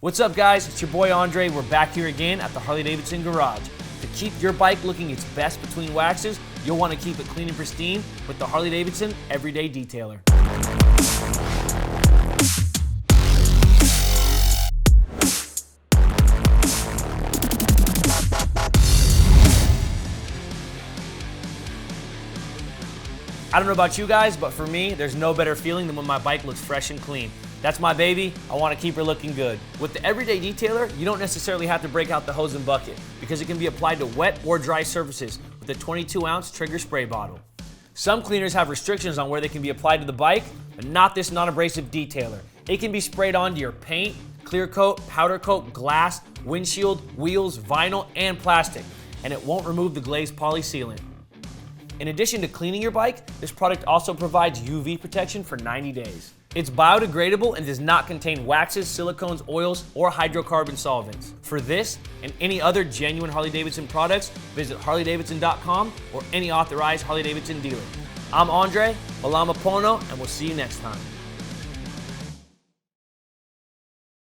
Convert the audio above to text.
What's up guys, it's your boy Andre. We're back here again at the Harley-Davidson garage. To keep your bike looking its best between waxes, you'll want to keep it clean and pristine with the Harley-Davidson Everyday Detailer. I don't know about you guys, but for me, there's no better feeling than when my bike looks fresh and clean. That's my baby, I want to keep her looking good. With the Everyday Detailer, you don't necessarily have to break out the hose and bucket because it can be applied to wet or dry surfaces with a 22-ounce trigger spray bottle. Some cleaners have restrictions on where they can be applied to the bike, but not this non-abrasive detailer. It can be sprayed onto your paint, clear coat, powder coat, glass, windshield, wheels, vinyl, and plastic, and it won't remove the glazed poly sealant. In addition to cleaning your bike, this product also provides UV protection for 90 days. It's biodegradable and does not contain waxes, silicones, oils, or hydrocarbon solvents. For this and any other genuine Harley-Davidson products, visit harleydavidson.com or any authorized Harley-Davidson dealer. I'm Andre, Malama Pono, and we'll see you next time.